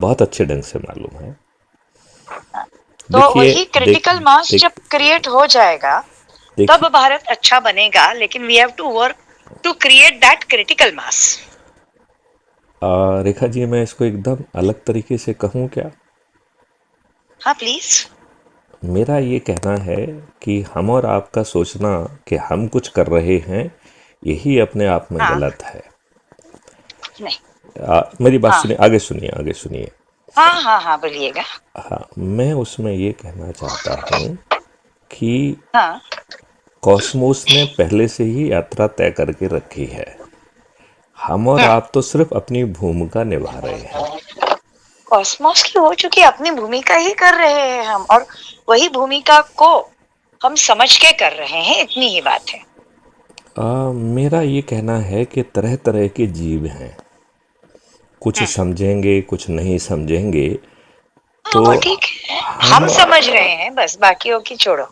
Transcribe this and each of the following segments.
बहुत अच्छे ढंग से मालूम है। तो देखिए वही देख क्रिटिकल मास देख जब क्रिएट हो जाएगा तब देखिए भारत अच्छा बनेगा, लेकिन we have to work to create that critical mass. Rekha ji, मैं इसको एकदम अलग तरीके से कहूँ क्या? हाँ प्लीज। मेरा ये कहना है कि हम और आपका सोचना कि हम कुछ कर रहे हैं, यही अपने आप में हाँ। गलत है। नहीं। मेरी बात हाँ सुनिए, आगे सुनिए, आगे सुनिए। हाँ हाँ हाँ बोलिएगा। हाँ, मैं उसमें ये कहना चाहता हूँ कि हाँ। कॉस्मोस ने पहले से ही यात्रा तय करके रखी है। हम और हम्म। आप तो सिर्फ अपनी भूमिका निभा रहे हैं। कॉस्मोस की हो चुकी अपनी भूमिका ही कर रहे हैं हम, और वही भूमिका को हम समझ के कर रहे हैं, इतनी ही बात है। मेरा ये कहना है कि तरह तरह के जीव हैं, कुछ हम्म। समझेंगे कुछ नहीं समझेंगे। हाँ तो वो ठीक है, हम हम समझ रहे हैं, बस बाकियों की छोड़ो।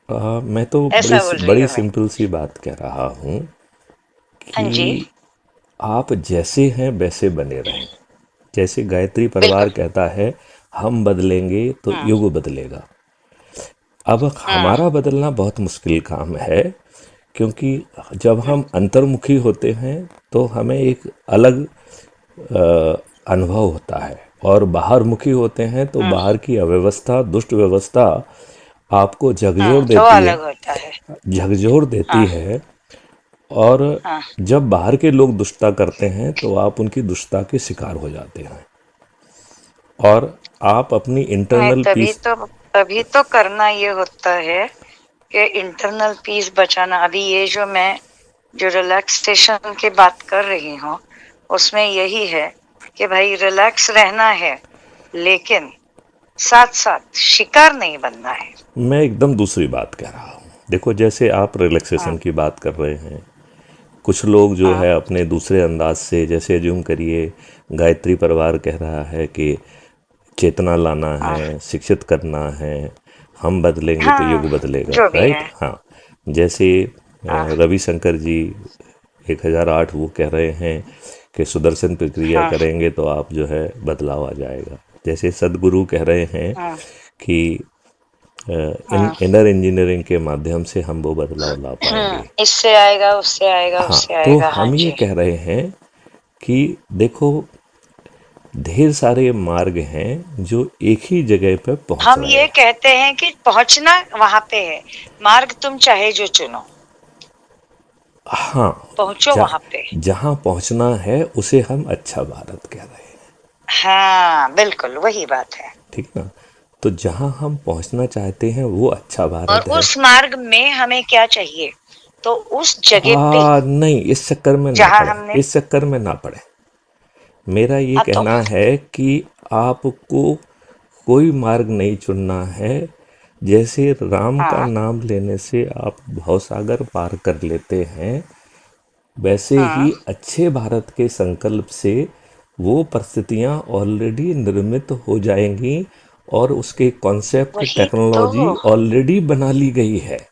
मैं तो बड़ी ऐसा बोल रही बड़ी हूँ मैं। सिंपल सी बात कह रहा हूँ हाँ जी। कि आप जैसे हैं वैसे बने रहें। जैसे गायत्री परिवार बिल्कुल। कहता है, हम बदलेंगे तो हम्म। युग बदलेगा। अब हम्म। हमारा बदलना बहुत मुश्किल काम है, क्योंकि जब हम अंतर्मुखी होते हैं तो हमें एक अलग अनुभव होता है, और बाहर मुखी होते हैं तो हम्म। बाहर की अव्यवस्था, दुष्ट व्यवस्था आपको झकझोर वो देती है, अलग होता है। झकझोर देती हाँ। है। और हाँ। जब बाहर के लोग दुष्टता करते हैं तो आप उनकी दुष्टता के शिकार हो जाते हैं, और आप अपनी नहीं, इंटरनल पीस। तभी तो करना ये होता है कि इंटरनल पीस बचाना। अभी ये जो रिलैक्सेशन की बात कर रही हूँ, उसमें यही है कि भाई रिलैक्स रहना है, लेकिन साथ साथ शिकार नहीं बनना है। मैं एकदम दूसरी बात कह रहा हूँ। देखो, जैसे आप रिलैक्सेशन हाँ। की बात कर रहे हैं, कुछ लोग जो हाँ। है अपने दूसरे अंदाज से, जैसे अज्यूम करिए गायत्री परिवार कह रहा है कि चेतना लाना हाँ। है, शिक्षित करना है, हम बदलेंगे तो युग हाँ बदलेगा, जो भी राइट? है। हाँ। जैसे हाँ। रविशंकर जी 1008 वो कह रहे हैं कि सुदर्शन प्रक्रिया हाँ। करेंगे तो आप जो है बदलाव आ जाएगा। जैसे सदगुरु कह रहे हैं हाँ। कि इन हाँ। इनर इंजीनियरिंग के माध्यम से हम वो बदलाव ला पाएंगे। इससे आएगा, उससे आएगा, हाँ, उससे तो आएगा। हाँ हम ये जी। कह रहे हैं कि देखो, ढेर सारे मार्ग हैं जो एक ही जगह पर पहुंच हम रहे ये हैं। कहते हैं कि पहुंचना वहां पे है, मार्ग तुम चाहे जो चुनो, हाँ, पहुंचो जा, वहां पे। जहाँ पहुंचना है उसे हम अच्छा भारत कह रहे हैं। हाँ बिल्कुल वही बात है। ठीक ना? तो जहाँ हम पहुंचना चाहते हैं वो अच्छा और भारत है। उस मार्ग में हमें क्या चाहिए, तो उस जगह पे नहीं, इस चक्कर में ना जहां पड़े, हमने। इस चक्कर में ना पड़े। मेरा ये हाँ तो। कहना है कि आपको कोई मार्ग नहीं चुनना है। जैसे राम का हाँ। नाम लेने से आप भवसागर पार कर लेते हैं, वैसे हाँ ही अच्छे भारत के संकल्प से वो परिस्थितियाँ ऑलरेडी निर्मित हो जाएंगी, और उसके कॉन्सेप्ट, वही तो। टेक्नोलॉजी ऑलरेडी बना ली गई है।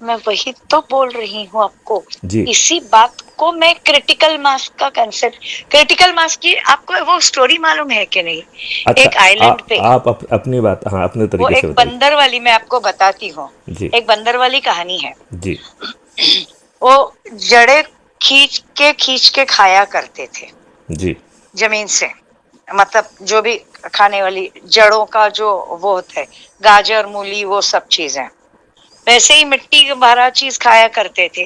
मैं वही तो बोल रही हूँ आपको। जी। इसी बात को मैं क्रिटिकल मास का कंसेप्ट, क्रिटिकल मास की आपको वो स्टोरी मालूम है कि नहीं? अच्छा, एक आइलैंड पे, आप अपनी बात, हाँ, अपने वो तरीके से एक बताइए। बंदर वाली मैं आपको बताती हूँ। जी। एक बंदर वाली कहानी है। जी। वो जड़े खींच के खाया करते थे जी। जमीन से, मतलब जो भी खाने वाली जड़ों का जो वो होता है, गाजर मूली वो सब चीजें, वैसे ही मिट्टी का भरा चीज खाया करते थे।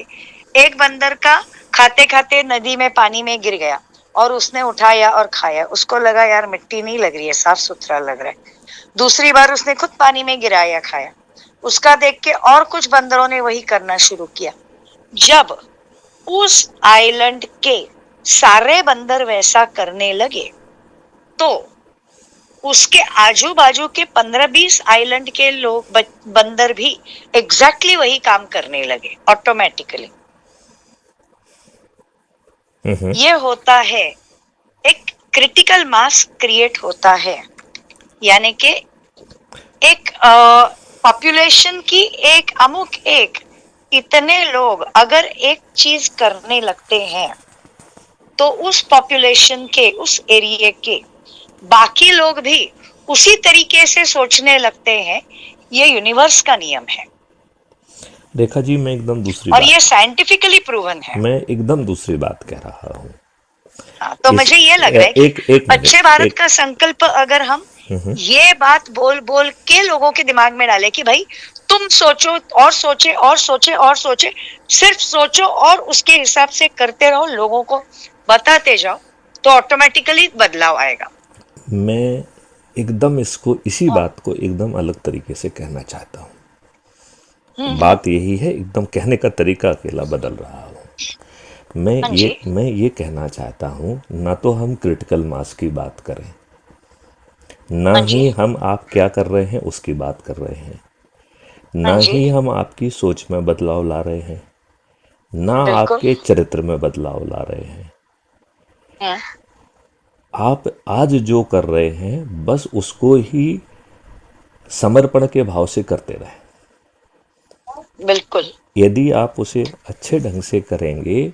एक बंदर का खाते खाते नदी में पानी में गिर गया, और उसने उठाया और खाया। उसको लगा यार मिट्टी नहीं लग रही है, साफ सुथरा लग रहा है। दूसरी बार उसने खुद पानी में गिराया, खाया। उसका देख के और कुछ बंदरों ने वही करना शुरू किया। जब उस आइलैंड के सारे बंदर वैसा करने लगे, तो उसके आजू बाजू के 15-20 आइलैंड के लोग, बंदर भी एग्जैक्टली वही काम करने लगे ऑटोमेटिकली। ये होता है, एक क्रिटिकल मास क्रिएट होता है, यानी कि एक पॉपुलेशन की एक अमुक एक, इतने लोग अगर एक चीज करने लगते हैं, तो उस पॉपुलेशन के, उस एरिया के बाकी लोग भी उसी तरीके से सोचने लगते हैं। ये यूनिवर्स का नियम है रेखा जी, मैं एकदम दूसरी और बात ये साइंटिफिकली प्रूवन है। मैं एकदम दूसरी बात कह रहा हूँ। हाँ, तो मुझे ये लग रहा है कि एक अच्छे मिनट, भारत एक का संकल्प अगर हम ये बात बोल बोल के लोगों के दिमाग में डाले कि भाई तुम सोचो और सोचे और सोचे और सोचे, सिर्फ सोचो और उसके हिसाब से करते रहो, लोगों को बताते जाओ, तो ऑटोमेटिकली बदलाव आएगा। मैं एकदम इसको, इसी बात को एकदम अलग तरीके से कहना चाहता हूँ। बात यही है, एकदम कहने का तरीका अकेला बदल रहा हूँ। हाँ जी, मैं ये कहना चाहता हूँ, ना तो हम क्रिटिकल मास की बात करें, ना हाँ जी, ही हम आप क्या कर रहे हैं उसकी बात कर रहे हैं, हाँ ना जी, ही हम आपकी सोच में बदलाव ला रहे हैं, ना बिल्कुल। आपके चरित्र में बदलाव ला रहे हैं। हाँ, आप आज जो कर रहे हैं बस उसको ही समर्पण के भाव से करते रहें। बिल्कुल। यदि आप उसे अच्छे ढंग से करेंगे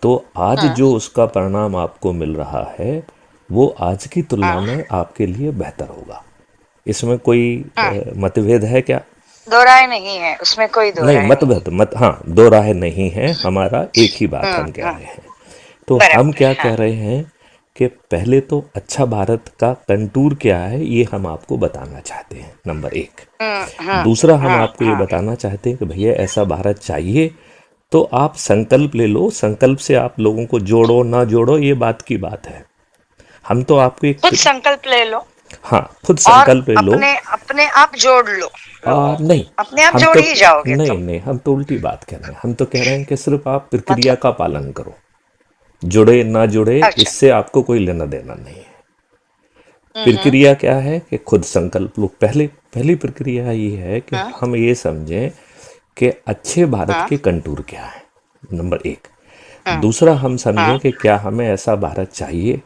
तो आज हाँ, जो उसका परिणाम आपको मिल रहा है वो आज की तुलना हाँ, में आपके लिए बेहतर होगा। इसमें कोई हाँ, मतभेद है क्या? दो राय नहीं है, उसमें कोई दो नहीं, राय नहीं। मतभेद मत, हाँ, दो राह नहीं है, हमारा एक ही बात हम कह हाँ, रहे हैं। तो हम बराबर। क्या हाँ, कह रहे हैं कि पहले तो अच्छा भारत का कंटूर क्या है ये हम आपको बताना चाहते हैं, नंबर एक। हाँ, दूसरा, हम हाँ, आपको ये हाँ, बताना चाहते हैं कि भैया ऐसा भारत चाहिए तो आप संकल्प ले लो, संकल्प से आप लोगों को जोड़ो ना जोड़ो ये बात की बात है। हम तो आपको खुद एक, संकल्प ले लो हाँ, खुद और संकल्प ले लो। अपने अपने आप जोड़ लो लोगों को, नहीं, अपने आप हम जोड़ तो, ही जाओगे नहीं तुम। नहीं, हम तो उल्टी बात कह रहे हैं। हम तो कह रहे हैं कि सिर्फ आप प्रक्रिया मतलब का पालन करो, जुड़े ना जुड़े अच्छा। इससे आपको कोई लेना देना नहीं है। प्रक्रिया क्या है कि खुद संकल्प लो। पहली प्रक्रिया ये है कि हाँ, हम ये समझें कि अच्छे भारत हाँ, के कंटूर क्या है, नंबर एक। हाँ, दूसरा, हम समझें हाँ, कि क्या हमें ऐसा भारत चाहिए,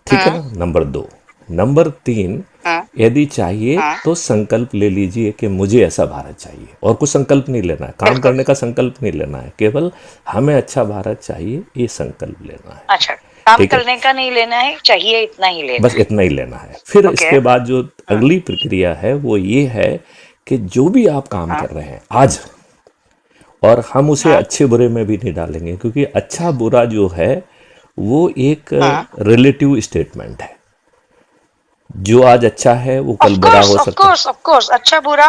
ठीक है हाँ, ना, नंबर दो। नंबर तीन, हाँ, यदि चाहिए हाँ, तो संकल्प ले लीजिए कि मुझे ऐसा भारत चाहिए। और कुछ संकल्प नहीं लेना है, काम बिल्कुल। करने का संकल्प नहीं लेना है, केवल हमें अच्छा भारत चाहिए ये संकल्प लेना है। अच्छा, काम ठीक है, करने का नहीं लेना है, चाहिए इतना ही लेना बस है। इतना ही लेना है। फिर ओके। इसके बाद जो हाँ, अगली प्रक्रिया है वो ये है कि जो भी आप काम हाँ, कर रहे हैं आज, और हम उसे हाँ, अच्छे बुरे में भी नहीं डालेंगे, क्योंकि अच्छा बुरा जो है वो एक हाँ, रिलेटिव स्टेटमेंट है। जो आज अच्छा है वो कल ऑफ बुरा कोर्स हो ऑफ सकता है। कोर्स ऑफ कोर्स, अच्छा बुरा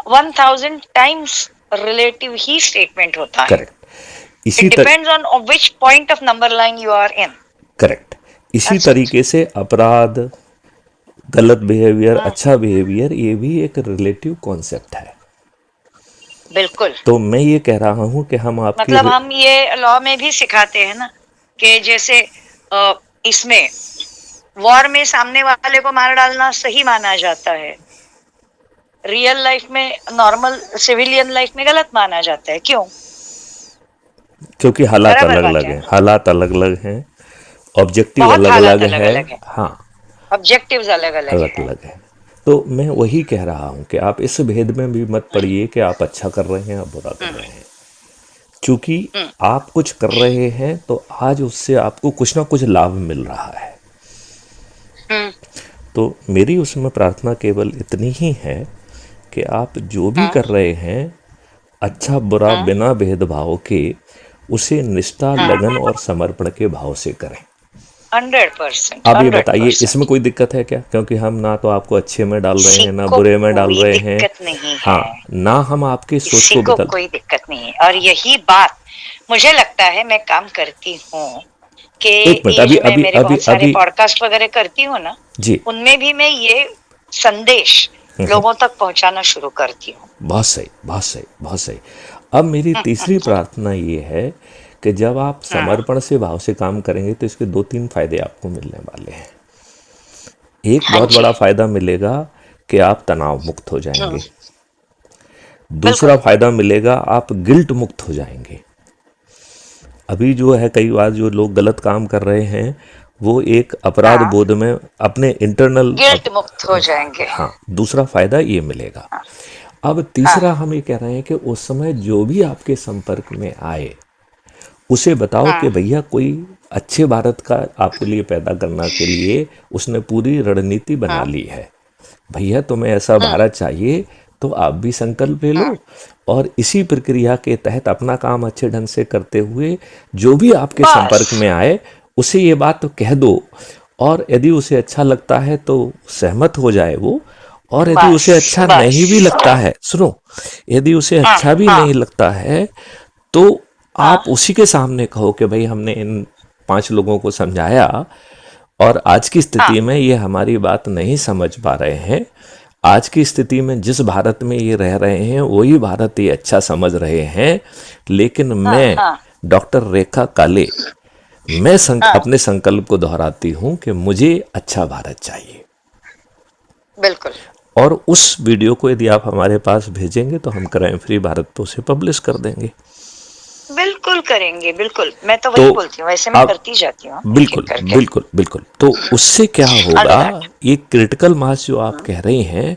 1000 टाइम्स रिलेटिव ही स्टेटमेंट होता है। करेक्ट। इट इसी तर depends on which point of number line you are in. Correct. इसी दैट्स इट। तरीके से अपराध, गलत बिहेवियर, अच्छा बिहेवियर, ये भी एक रिलेटिव कॉन्सेप्ट है। बिल्कुल। तो मैं ये कह रहा हूं कि हम आपकी मतलब हम ये लॉ में भी सिखाते हैं ना कि जैसे इसमें वॉर में सामने वाले को मार डालना सही माना जाता है, रियल लाइफ में, नॉर्मल सिविलियन लाइफ में गलत माना जाता है। क्यों? क्योंकि हालात बराबर अलग बात अलग है हैं, ना। हालात अलग अलग हैं, ऑब्जेक्टिव बहुत अलग हालात अलग अलग है। अलग है, हाँ, ऑब्जेक्टिव्स अलग अलग अलग है। अलग है। तो मैं वही कह रहा हूं कि आप इस भेद में भी मत पड़िए कि आप अच्छा कर रहे हैं या बुरा कर रहे हैं। चूंकि हम्म, आप कुछ कर रहे हैं तो आज उससे आपको कुछ ना कुछ लाभ मिल रहा है। हम्म, तो मेरी उसमें प्रार्थना केवल इतनी ही है कि आप जो भी हाँ, कर रहे हैं अच्छा बुरा हाँ, बिना भेदभाव के उसे निष्ठा, हाँ, लगन और समर्पण के भाव से करें। 100%, अब ये बताइए, इसमें 100%। कोई दिक्कत है क्या? क्योंकि हम ना तो आपको अच्छे में डाल रहे किसी हैं ना को बुरे में डाल कोई रहे हैं। दिक्कत नहीं हाँ, है, ना हम आपकी सोच किसी को को बदल, कोई दिक्कत नहीं है। और यही बात मुझे लगता है, मैं काम करती हूँ कि एक मिनट, ये अभी जो मैं अभी मेरे अभी बहुत सारे अभी पॉडकास्ट वगैरह करती हूँ ना, जी, उनमें भी मैं ये संदेश लोगों तक पहुंचाना शुरू करती हूँ। बहुत सही, बहुत सही, बहुत सही। अब मेरी तीसरी प्रार्थना ये है कि जब आप हाँ, समर्पण से भाव से काम करेंगे तो इसके दो तीन फायदे आपको मिलने वाले हैं। एक हाँ बहुत जी, बड़ा फायदा मिलेगा कि आप तनाव मुक्त हो हम्म, जाएंगे। बिल्कुल। दूसरा फायदा मिलेगा, आप गिल्ट मुक्त हो जाएंगे। अभी जो है कई बार जो लोग गलत काम कर रहे हैं वो एक अपराध हाँ, बोध में अपने इंटरनल, गिल्ट मुक्त हो जाएंगे। हाँ, दूसरा फायदा ये मिलेगा। हाँ, अब हाँ, तीसरा हम ये कह रहे हैं कि उस समय जो भी आपके संपर्क में आए उसे बताओ कि हाँ भैया कोई अच्छे भारत का आपके लिए पैदा करना के लिए उसने पूरी रणनीति बना हाँ ली है। भैया तुम्हें ऐसा हम्म भारत चाहिए तो आप भी संकल्प ले हाँ लो, और इसी प्रक्रिया के तहत अपना काम अच्छे ढंग से करते हुए जो भी आपके बस संपर्क में आए उसे ये बात कह दो। और यदि उसे अच्छा लगता है तो सहमत हो जाए वो, और यदि बस उसे अच्छा बस नहीं भी लगता है, सुनो, यदि उसे हाँ अच्छा भी हाँ नहीं लगता है तो हाँ आप उसी के सामने कहो कि भाई हमने इन 5 लोगों को समझाया और आज की हाँ स्थिति में ये हमारी बात नहीं समझ पा रहे हैं। आज की स्थिति में जिस भारत में ये रह रहे हैं वही भारत ये अच्छा समझ रहे हैं, लेकिन हाँ मैं हाँ डॉक्टर रेखा काले, मैं हाँ अपने संकल्प को दोहराती हूं कि मुझे अच्छा भारत चाहिए। बिल्कुल और उस वीडियो को यदि आप हमारे पास भेजेंगे तो हम क्राइम फ्री भारत पे उसे पब्लिश कर देंगे। बिल्कुल करेंगे, बिल्कुल मैं तो तो वही बोलती हूँ, वैसे मैं अब करती जाती हूँ एक एक बिल्कुल करके बिल्कुल बिल्कुल, तो उससे क्या होगा, अलग अलग। ये क्रिटिकल मास जो आप कह रही हैं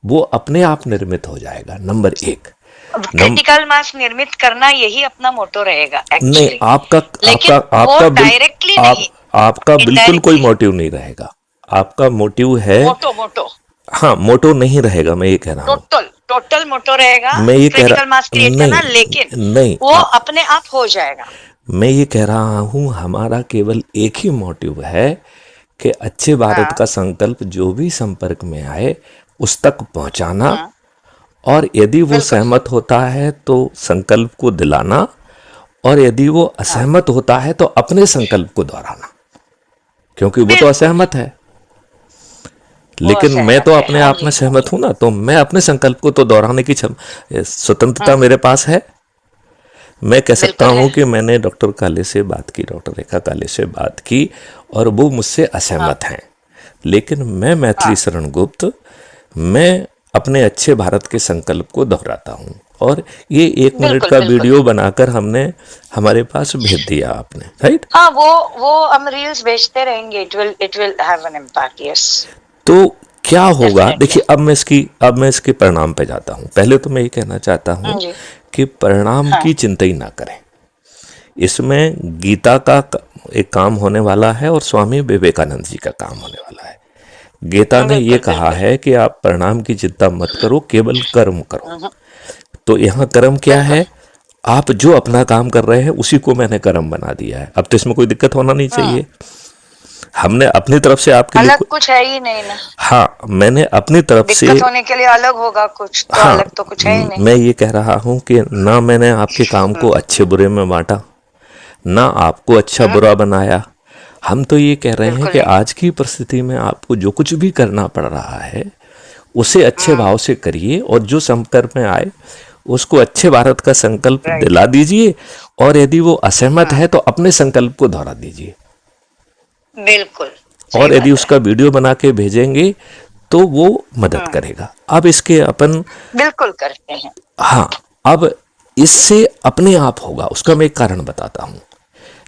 वो अपने आप निर्मित हो जाएगा, नंबर एक। अब नम क्रिटिकल मास निर्मित करना यही अपना मोटो रहेगा नहीं, एक्चुअली, आपका लेकिन आपका वो आपका डायरेक्टली नहीं, आपका बिल्कुल कोई इनडायरेक्टली। मोटिव नहीं रहेगा। आपका मोटिव है, मोटो मोटो हाँ, मोटो नहीं रहेगा, मैं ये कह रहा हूँ। टोटल टोटल मोटो रहेगा, मैं ये कह क्रिटिकल मास रहा क्रिएट करना, लेकिन नहीं नहीं वो अपने आप हो जाएगा। मैं ये कह रहा हूँ हमारा केवल एक ही मोटिव है कि अच्छे भारत हाँ का संकल्प जो भी संपर्क में आए उस तक पहुंचाना, हाँ और यदि वो बिल्कुल सहमत होता है तो संकल्प को दिलाना, और यदि वो हाँ असहमत होता है तो अपने संकल्प को दोहराना, क्योंकि वो तो बिल्कुल असहमत है। वो लेकिन मैं तो असहमत है, अपने आप में ओनली सहमत हूं ना, तो मैं अपने संकल्प को तो दोहराने की स्वतंत्रता हाँ मेरे पास है। मैं कह सकता बिल्कुल है हूं कि मैंने डॉक्टर काले से बात की, डॉक्टर रेखा काले से बात की, और वो मुझसे हाँ असहमत हैं, लेकिन मैं मैथिली हाँ शरण गुप्त, मैं अपने अच्छे भारत के संकल्प को दोहराता हूं। और ये 1 मिनट बिल्कुल का बिल्कुल। वीडियो बनाकर हमने हमारे पास भेज दिया आपने, राइट। हाँ वो हम रील्स भेजते रहेंगे, it will have an impact, yes तो क्या होगा, डेफिनेटली। देखिए, अब मैं इसके परिणाम पे जाता हूं। पहले तो मैं ये कहना चाहता हूं जी कि परिणाम हाँ की चिंता ही ना करें। इसमें गीता का एक काम होने वाला है और स्वामी विवेकानंद जी का काम होने वाला है। गीता ने ये बिल्कुल कहा बिल्कुल। है कि आप परिणाम की चिंता मत करो, केवल कर्म करो। हम्म, तो यहाँ कर्म क्या बिल्कुल। है, आप जो अपना काम कर रहे हैं उसी को मैंने कर्म बना दिया है। अब तो इसमें कोई दिक्कत होना नहीं हम्म चाहिए। हमने अपनी तरफ से आपके लिए अलग कुछ है ही नहीं ना, हाँ, मैंने अपनी तरफ से, दिक्कत होने के लिए अलग होगा कुछ, तो हाँ, अलग तो कुछ है ही नहीं। मैं ये कह रहा हूँ कि ना मैंने आपके काम को अच्छे बुरे में बांटा, ना आपको अच्छा हम्म, बुरा बनाया। हम तो ये कह रहे हैं बिल्कुल कि नहीं। आज की परिस्थिति में आपको जो कुछ भी करना पड़ रहा है उसे अच्छे हम्म भाव से करिए, और जो संपर्क में आए उसको अच्छे भारत का संकल्प राइट। दिला दीजिए, और यदि वो असहमत हम्म है तो अपने संकल्प को दोहरा दीजिए। बिल्कुल सही और यदि बात है। उसका वीडियो बना के भेजेंगे तो वो मदद हम्म करेगा। अब इसके अपन, बिल्कुल करते हैं। हाँ, अब इससे अपने आप होगा, उसका मैं एक कारण बताता हूँ।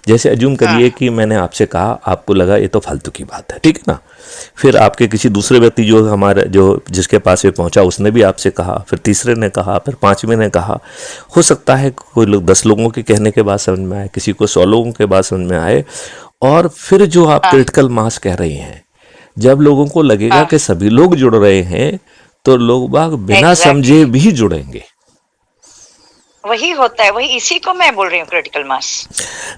जैसे अज्यूम करिए हम्म कि मैंने आपसे कहा, आपको लगा ये तो फालतू की बात है, ठीक है ना। फिर आपके किसी दूसरे व्यक्ति जो हमारे जो जिसके पास ये पहुंचा उसने भी आपसे कहा, फिर तीसरे ने कहा, फिर 5वें ने कहा। हो सकता है कोई लोग 10 लोगों के कहने के बाद समझ में आए, किसी को 100 लोगों के बाद समझ में आए। और फिर जो आप हाँ क्रिटिकल मास कह रही हैं, जब लोगों को लगेगा हाँ कि सभी लोग जुड़ रहे हैं तो लोग बाग बिना एग्जैक्टली समझे भी जुड़ेंगे। वही होता है, वही इसी को मैं बोल रही हूँ क्रिटिकल मास।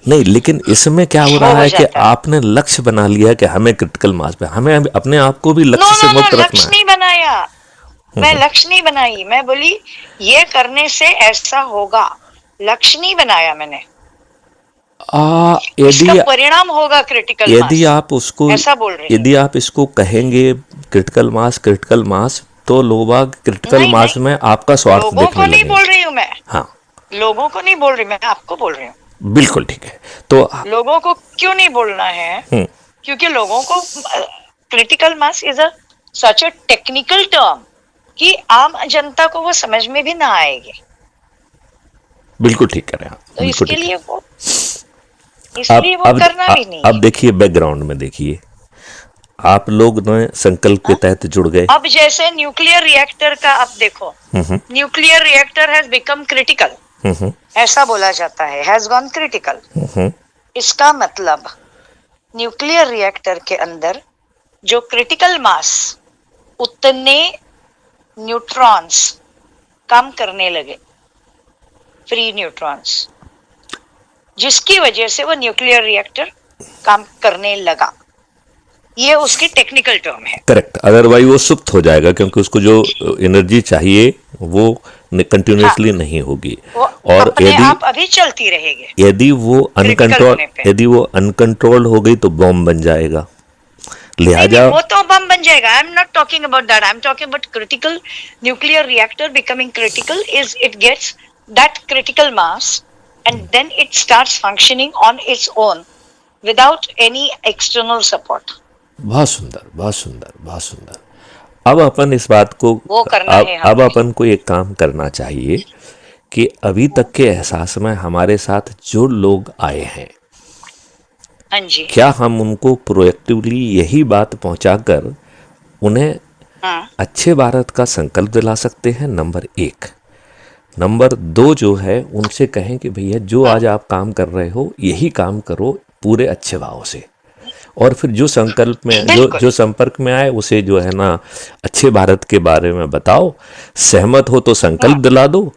नहीं, लेकिन इसमें क्या हो वो रहा हो है कि जाता है। आपने लक्ष्य बना लिया कि हमें क्रिटिकल मास पे, हमें अपने आप को भी नो लक्ष्य से नो नो मुक्त रखना लक्ष्य है। नहीं बनाया, मैं लक्ष्य नहीं बनाई, मैं बोली ये करने से ऐसा होगा, लक्ष्य नहीं बनाया मैंने। यदि इसका परिणाम होगा क्रिटिकल यदि मास, आप उसको ऐसा बोल रही हूँ। यदि आप इसको कहेंगे क्रिटिकल मास, तो लोग बाग क्रिटिकल नहीं मास नहीं, में आपका स्वार्थ लोगों देखने को नहीं लगेंगे। बोल रही हूँ मैं, हाँ, लोगों को नहीं बोल रही, मैं आपको बोल रही हूँ। बिल्कुल ठीक है। तो लोगों को क्यों नहीं बोलना है, हम्म, क्योंकि लोगों को critical mass is a such a technical term कि आम जनता को वो समझ में भी ना आएगी, बिल्कुल ठीक कह रहे हैं आप, तो बिल्कुल इसके ठीक है। लिए वो, इसलिए वो करना भी नहीं अब है। देखिए, बैकग्राउंड में देखिए, आप लोग ने संकल्प के हाँ? तहत जुड़ गए। अब जैसे न्यूक्लियर रिएक्टर का आप देखो, nuclear reactor has become critical, ऐसा बोला जाता है, हैज गॉन क्रिटिकल। इसका मतलब न्यूक्लियर रिएक्टर के अंदर जो क्रिटिकल मास, उतने न्यूट्रॉन्स काम करने लगे, फ्री न्यूट्रॉन्स, जिसकी वजह से वो न्यूक्लियर रिएक्टर काम करने लगा। ये उसकी टेक्निकल टर्म है। करेक्ट, अदरवाइज वो सुप्त हो जाएगा, क्योंकि उसको जो एनर्जी चाहिए वो कंटिन्यूसली हाँ, नहीं होगी। वो और अपने आप अभी चलती रहेगी यदि वो क्रिटिकल होने पे। यदि वो अनकंट्रोल्ड हो गई तो बॉम्ब बन जाएगा। नहीं नहीं, लिहाजा वो तो बम बन जाएगा। I am not talking about that, I am talking about critical nuclear reactor becoming critical is it gets that critical mass and then it starts functioning on its own without any external support. बहुत सुंदर, बहुत सुंदर, बहुत सुंदर। अब अपन इस बात को वो करना है अब हमें। अपन को एक काम करना चाहिए कि अभी तक के एहसास में हमारे साथ जो लोग आए हैं, हाँ जी। क्या हम उनको प्रोएक्टिवली यही बात पहुंचाकर उन्हें हाँ अच्छे भारत का संकल्प दिला सकते हैं? नंबर एक। नंबर दो जो है, उनसे कहें कि भैया जो आज आप काम कर रहे हो यही काम करो पूरे अच्छे भाव से, और फिर जो संकल्प में बिल्कुल। जो संपर्क में आए उसे जो है ना अच्छे भारत के बारे में बताओ। सहमत हो तो संकल्प दिला दो,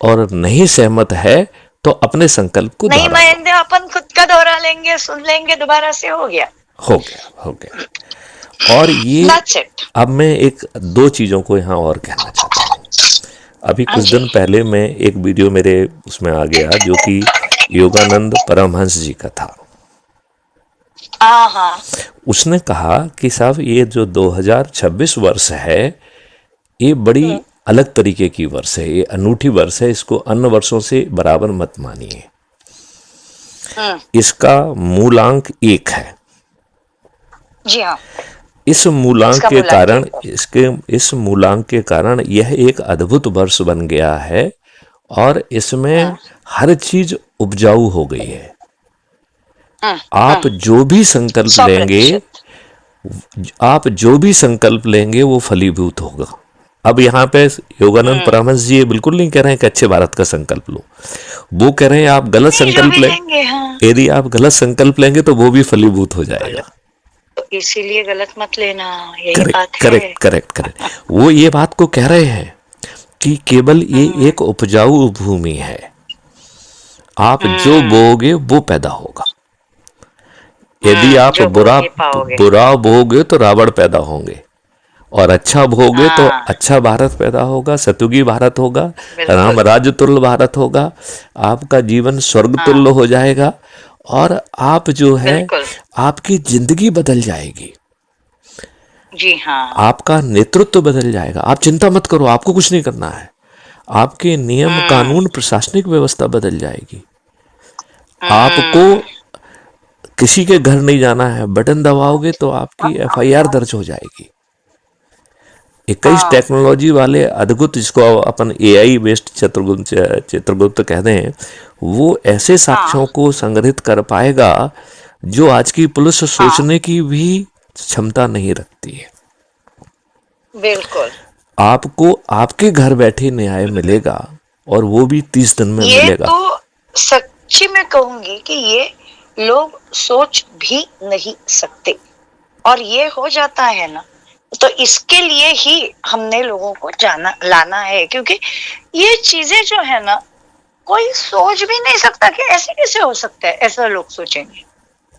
और नहीं सहमत है तो अपने संकल्प को नहीं दोहरा दो। महेंद्र, अपन खुद का दोहरा लेंगे, सुन लेंगे दोबारा से, हो गया। हो गया, हो गया। और ये That's it। अब मैं एक दो चीज़ों को यहाँ और कहना चाहता हूँ। अभी हाँ कुछ जी। दिन पहले मैं एक वीडियो मेरे उसमें आ गया जो कि योगानंद परमहंस जी का था। हाँ हाँ। उसने कहा कि साहब ये जो 2026 वर्ष है ये बड़ी अलग तरीके की वर्ष है, ये अनूठी वर्ष है, इसको अन्य वर्षों से बराबर मत मानिए। इसका मूलांक 1 है। जी हाँ। इस मूलांक इसका के मूलांक कारण एक है। इस मूलांक के कारण यह एक अद्भुत वर्ष बन गया है, और इसमें हर चीज उपजाऊ हो गई है। आप जो भी संकल्प 100%। लेंगे वो फलीभूत होगा। अब यहाँ पे योगानंद परमहंस जी ये बिल्कुल नहीं कह रहे हैं कि अच्छे भारत का संकल्प लो, वो कह रहे हैं आप गलत नहीं, जो संकल्प भी लें, लेंगे, हाँ। यदि आप गलत संकल्प लेंगे तो वो भी फलीभूत हो जाएगा। तो इसीलिए गलत मत लेना, यही करेक्ट, बात है। Correct, correct, correct. वो ये बात को कह रहे हैं कि केवल ये एक उपजाऊ भूमि है, आप जो बोओगे वो पैदा होगा। यदि आप जो बोगे पाओगे। बुरा बोओगे तो रावण पैदा होंगे, और अच्छा भोगे तो हाँ अच्छा भारत पैदा होगा, सतयुगी भारत होगा, राम बिल्कुल। राज्य तुल्य भारत होगा, आपका जीवन स्वर्ग तुल्य हो जाएगा, और आप जो है बिल्कुल। आपकी जिंदगी बदल जाएगी, जी हाँ। आपका नेतृत्व बदल जाएगा। आप चिंता मत करो, आपको कुछ नहीं करना है, आपके नियम कानून प्रशासनिक व्यवस्था बदल जाएगी। आपको किसी के घर नहीं जाना है, बटन दबाओगे तो आपकी एफआईआर दर्ज हो जाएगी। 21 टेक्नोलॉजी वाले अद्भुत, जिसको अपन एआई बेस्ड चित्रगुप्त कहते हैं, वो ऐसे साक्ष्यों को संग्रहित कर पाएगा जो आज की पुलिस सोचने की भी क्षमता नहीं रखती है। बिल्कुल। आपको आपके घर बैठे न्याय मिलेगा, और वो भी 30 दिन में ये मिलेगा। तो सच्ची में कहूंगी कि ये लोग सोच भी नहीं सकते, और ये हो जाता है ना, तो इसके लिए ही हमने लोगों को लाना है, क्योंकि ये चीजें जो है ना, कोई सोच भी नहीं सकता कि ऐसे कैसे हो सकता है, ऐसा लोग सोचेंगे।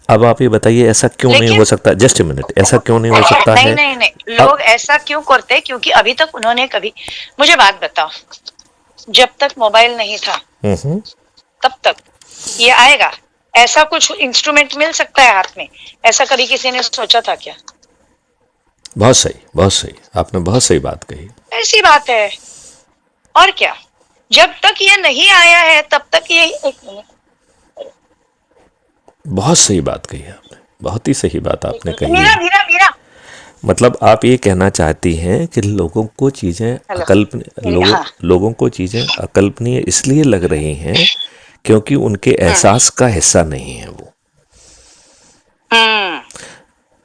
अब आप ये बताइए ऐसा क्यों नहीं हो सकता? जस्ट ए मिनट, ऐसा क्यों नहीं हो सकता नहीं है? नहीं नहीं, लोग ऐसा क्यों करते हैं? क्योंकि अभी तक उन्होंने कभी, मुझे बात बताओ, जब तक मोबाइल नहीं था तब तक ये आएगा, ऐसा कुछ इंस्ट्रूमेंट मिल सकता है हाथ में, ऐसा कभी किसी ने सोचा था क्या? बहुत सही, बहुत सही, आपने बहुत सही बात कही। ऐसी बात है, और क्या। जब तक ये नहीं आया है तब तक ये, एक मिनट, बहुत सही बात कही आपने, बहुत ही सही बात आपने कही मीरा है। मीरा मीरा, मतलब आप ये कहना चाहती हैं कि लोगों को चीजें हेलो। हाँ लोगों को चीजें अकल्पनीय इसलिए लग रही हैं क्योंकि उनके एहसास का हिस्सा नहीं है वो।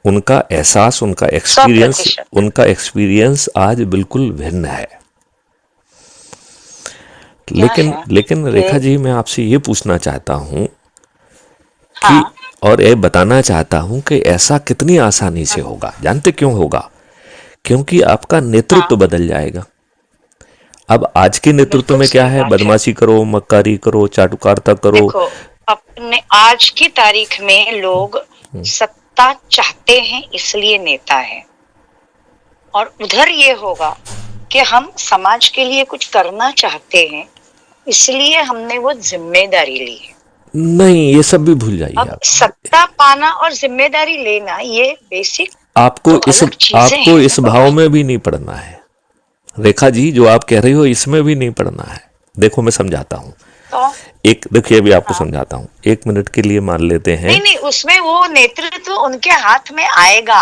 उनका एहसास, 100%। उनका एक्सपीरियंस आज बिल्कुल भिन्न है। क्या लेकिन है लेकिन कि रेखा जी, मैं आपसे ये पूछना चाहता हूँ कि, हाँ और ये बताना चाहता हूँ कि ऐसा कितनी आसानी से होगा। जानते क्यों होगा? क्योंकि आपका नेतृत्व हाँ बदल जाएगा। अब आज के नेतृत्व बिल्कुल में क्या सही है? बात है। बदमाशी करो, मक्कारी करो, चाटुकारिता करो। देखो, अपने आज की तारीख में लोग सत्ता चाहते हैं इसलिए नेता है, और उधर ये होगा कि हम समाज के लिए कुछ करना चाहते हैं इसलिए हमने वो जिम्मेदारी ली है। नहीं, ये सब भी भूल जाइए अब आप। सत्ता पाना और जिम्मेदारी लेना ये बेसिक आपको दो इस अलग चीजें आपको हैं ना इस बाबा। भाव में भी नहीं पड़ना है रेखा जी, जो आप कह रही हो इसमें भी नहीं पड़ना है। देखो, मैं समझाता हूँ। तो एक देखिए, अभी आपको हाँ, समझाता हूँ। 1 मिनट के लिए मान लेते हैं। नहीं नहीं, उसमें वो नेतृत्व उनके हाथ में आएगा,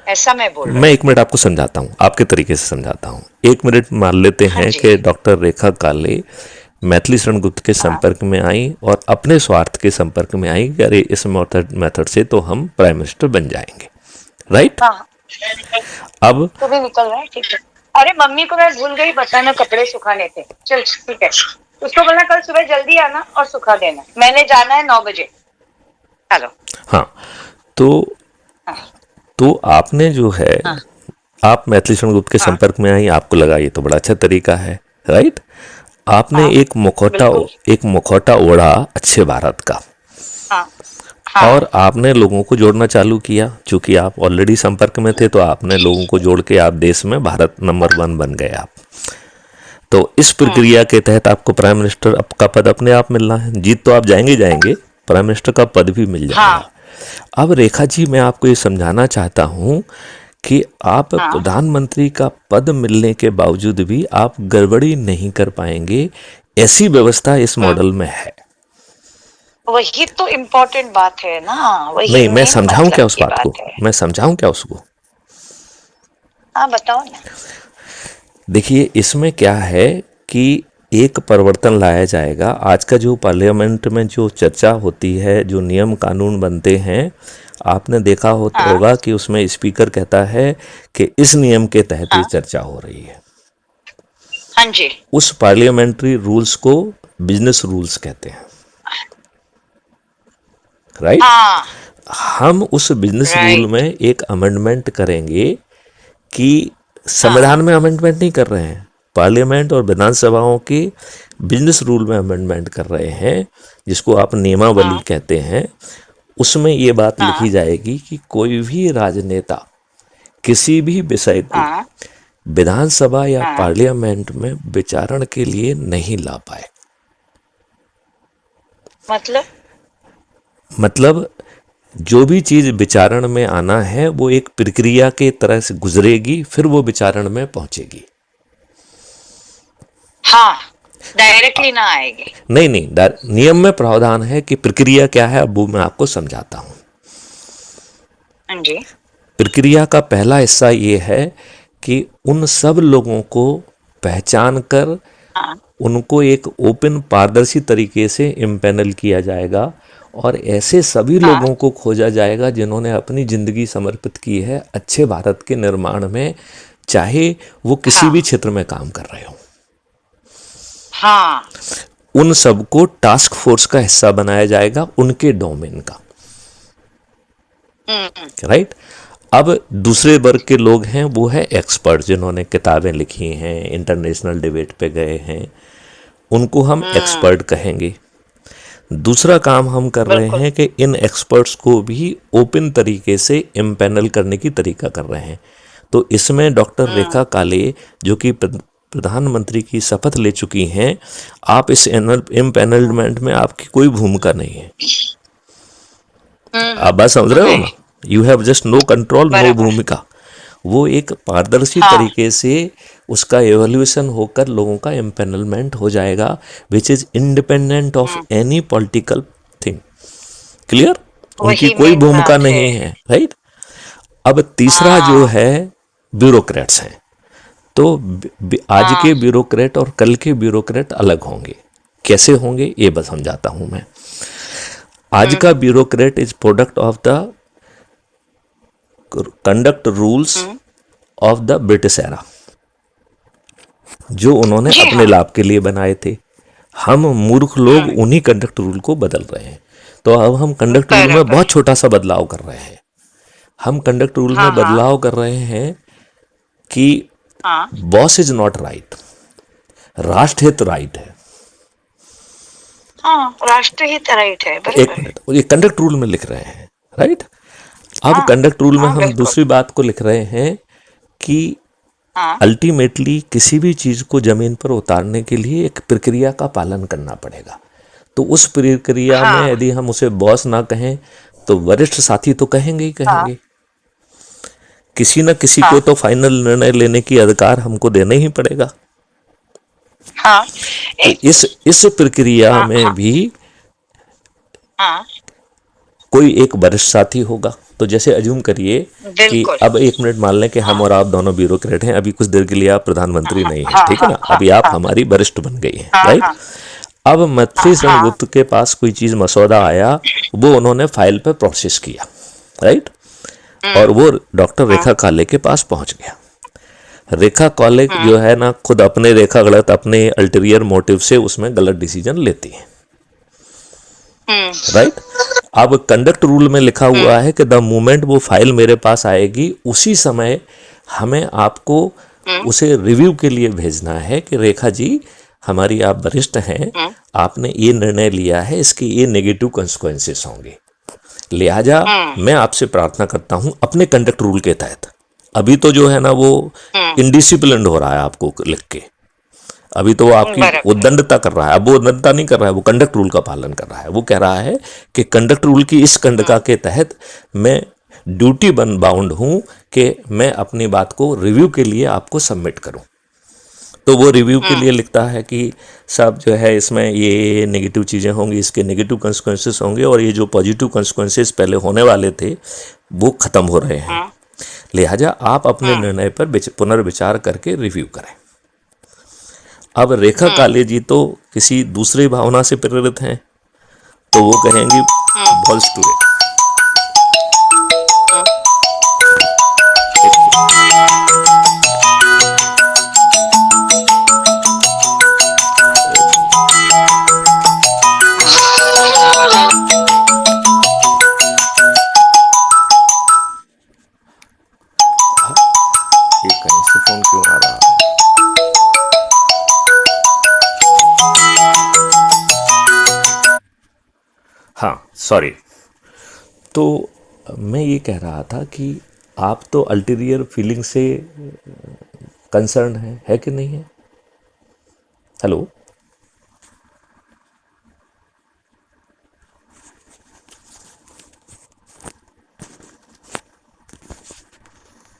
ऐसा मैं बोल मैं रही हूँ। 1 मिनट आपको समझाता हूँ, आपके तरीके से समझाता हूँ। 1 मिनट मान लेते हाँ हैं जी। कि डॉक्टर रेखा काले मैथिली शरण गुप्त के हाँ संपर्क में आई और अपने स्वार्थ के संपर्क में आई कि अरे, इस मेथड से तो हम प्राइम मिनिस्टर बन जाएंगे। राइट? हाँ, अब तो भी निकल रहा है, ठीक है। अरे मम्मी को मैं भूल गई बताना, कपड़े सुखाने थे। चल ठीक है, उसको बोलना कल सुबह जल्दी आना और सुखा देना, मैंने जाना है 9 बजे। हेलो। हाँ, तो हाँ तो आपने जो है, हाँ आप मैथिली शरण गुप्त के हाँ संपर्क में आई, आपको लगा ये तो बड़ा अच्छा तरीका है। राइट? आपने हाँ बिल्कुल। एक मुखौटा ओढ़ा अच्छे भारत का, हाँ हाँ और आपने लोगों को जोड़ना चालू किया। चूंकि आप ऑलरेडी संपर्क में थे, तो आपने लोगों को जोड़ के आप देश में भारत नंबर 1 बन गए आप। तो इस प्रक्रिया के तहत आपको प्राइम मिनिस्टर का पद अपने आप मिलना है। जीत तो आप जाएंगे जाएंगे, प्राइम मिनिस्टर का पद भी मिल हाँ जाएगा। अब रेखा जी, मैं आपको ये समझाना चाहता हूं कि आप हाँ, प्रधानमंत्री का पद मिलने के बावजूद भी आप गड़बड़ी नहीं कर पाएंगे। ऐसी व्यवस्था इस मॉडल में है। वही तो इम्पोर्टेंट बात है ना, वही नहीं, मैं मेन समझाऊं मतलब क्या उस की बात को? बात है। मैं समझाऊं क्या उसको? हाँ बताओ ना। देखिए, इसमें क्या है कि एक परिवर्तन लाया जाएगा। आज का जो पार्लियामेंट में जो चर्चा होती है, जो नियम कानून बनते हैं, आपने देखा हाँ होगा कि उसमें स्पीकर कहता है कि इस नियम के तहत ये हाँ चर्चा हो रही है। हाँ जी। उस पार्लियामेंट्री रूल्स को बिजनेस रूल्स कहते हैं। राइट? हाँ हम उस बिजनेस रूल में राइट। एक अमेंडमेंट करेंगे कि हाँ संविधान में अमेंडमेंट नहीं कर रहे हैं, पार्लियामेंट और विधानसभाओं के बिजनेस रूल में अमेंडमेंट कर रहे हैं, जिसको आप नियमावली हाँ कहते हैं। उसमें ये बात लिखी हाँ जाएगी कि कोई भी राजनेता किसी भी विषय को हाँ विधानसभा या हाँ, पार्लियामेंट में विचारण के लिए नहीं ला पाए। मतलब मतलब, जो भी चीज विचारण में आना है वो एक प्रक्रिया के तरह से गुजरेगी, फिर वो विचारण में पहुंचेगी। हाँ, डायरेक्टली ना आएगी। नहीं नहीं, नियम में प्रावधान है कि प्रक्रिया क्या है, अब वो मैं आपको समझाता हूं। हाँ जी। प्रक्रिया का पहला हिस्सा ये है कि उन सब लोगों को पहचान कर हाँ उनको एक ओपन पारदर्शी तरीके से इम्पैनल किया जाएगा, और ऐसे सभी हाँ लोगों को खोजा जाएगा जिन्होंने अपनी जिंदगी समर्पित की है अच्छे भारत के निर्माण में, चाहे वो किसी हाँ भी क्षेत्र में काम कर रहे हो। हाँ उन सबको टास्क फोर्स का हिस्सा बनाया जाएगा, उनके डोमेन का। हम्म, राइट? अब दूसरे वर्ग के लोग हैं, वो है एक्सपर्ट, जिन्होंने किताबें लिखी हैं, इंटरनेशनल डिबेट पे गए हैं, उनको हम हम्म, एक्सपर्ट कहेंगे। दूसरा काम हम कर रहे बिल्कुल। हैं कि इन एक्सपर्ट्स को भी ओपन तरीके से इम्पैनल करने की तरीका कर रहे हैं। तो इसमें डॉक्टर रेखा काले, जो कि प्रधानमंत्री की शपथ ले चुकी हैं, आप इस इम्पैनलमेंट में आपकी कोई भूमिका नहीं है। आप बात समझ रहे हो नहीं, ना? You have just no control, no बराबर। भूमिका। वो एक पारदर्शी हाँ तरीके से उसका एवोल्यूशन होकर लोगों का इम्पैनलमेंट हो जाएगा, which is independent of any political thing. Clear? उनकी वही कोई मेन भूमिका बात है। नहीं है। राइट? अब तीसरा जो हाँ है, ब्यूरोक्रेट्स हैं। तो आज के हाँ ब्यूरोक्रेट और कल के ब्यूरोक्रेट अलग होंगे। कैसे होंगे ये बस समझाता हूं मैं। आज का bureaucrat is product of the conduct rules hmm, of the British era, जो उन्होंने जी अपने हाँ। लाभ के लिए बनाए थे। हम मूर्ख लोग उन्हीं कंडक्ट रूल को बदल रहे हैं। तो अब हम कंडक्ट रूल में बराबर। बहुत छोटा सा बदलाव कर रहे हैं। हम कंडक्ट रूल हाँ में हाँ बदलाव कर रहे हैं कि हाँ बॉस इज नॉट राइट, राष्ट्रहित राइट है। हाँ, राष्ट्रहित राइट है, एक बराबर है। मिनट, ये कंडक्ट रूल में लिख रहे हैं, राइट। अब हाँ कंडक्ट रूल में हाँ हम बिल्कुल। दूसरी बात को लिख रहे हैं कि हाँ अल्टीमेटली किसी भी चीज को जमीन पर उतारने के लिए एक प्रक्रिया का पालन करना पड़ेगा। तो उस प्रक्रिया में हाँ यदि हम उसे बॉस ना कहें तो वरिष्ठ साथी तो कहेंगे ही हाँ कहेंगे। किसी न किसी को हाँ तो फाइनल निर्णय लेने की अधिकार हमको देना ही पड़ेगा। हाँ तो एक इस प्रक्रिया हाँ में हाँ भी हाँ कोई एक वरिष्ठ साथी होगा। तो जैसे अज्यूम करिए कि बिल्कुल। अब एक मिनट मान लें कि हम हाँ और आप दोनों ब्यूरोक्रेट हैं, अभी कुछ देर के लिए आप प्रधानमंत्री हाँ नहीं हैं, हाँ ठीक है हाँ ना, हाँ अभी आप हाँ हमारी वरिष्ठ बन गई हैं, हाँ राइट। हाँ अब मैत्री हाँ सेनगुप्त के पास कोई चीज मसौदा आया, वो उन्होंने फाइल पे प्रोसेस किया, राइट। और हम्म वो डॉक्टर हम्म रेखा काले के पास पहुंच गया। रेखा काले हम्म जो है ना, खुद अपने रेखा गलत अपने अल्टीरियर मोटिव से उसमें गलत डिसीजन लेती है, हम्म राइट। अब कंडक्ट रूल में लिखा हुआ हम्म है कि द मोमेंट वो फाइल मेरे पास आएगी उसी समय हमें आपको हम्म उसे रिव्यू के लिए भेजना है कि रेखा जी, हमारी आप वरिष्ठ हैं, हम्म आपने ये निर्णय लिया है, इसके ये नेगेटिव कंसिक्वेंसेस होंगे, लिहाजा हम्म मैं आपसे प्रार्थना करता हूं अपने कंडक्ट रूल के तहत। अभी तो जो है ना वो इनडिसिप्लिन हो रहा है आपको लिख के, अभी तो वो आपकी बराबर। उद्दंडता कर रहा है। अब वो उद्दंडता नहीं कर रहा है, वो कंडक्ट रूल का पालन कर रहा है। वो कह रहा है कि कंडक्ट रूल की इस कंडका के तहत मैं ड्यूटी बन बाउंड हूं कि मैं अपनी बात को रिव्यू के लिए आपको सबमिट करूं। तो वो रिव्यू के लिए लिखता है कि साहब जो है इसमें ये नेगेटिव चीज़ें होंगी, इसके नेगेटिव कंसिक्वेंसेस होंगे, और ये जो पॉजिटिव कंसिक्वेंसेस पहले होने वाले थे वो ख़त्म हो रहे हैं, लिहाजा आप अपने निर्णय पर पुनर्विचार करके रिव्यू करें। अब रेखा काले जी तो किसी दूसरी भावना से प्रेरित हैं, तो वो कहेंगी बॉल्स टू इट। ये कहीं से फोन क्यों आ रहा है? हाँ सॉरी। तो मैं ये कह रहा था कि आप तो अल्टीरियर फीलिंग से कंसर्न है कि नहीं है? हेलो।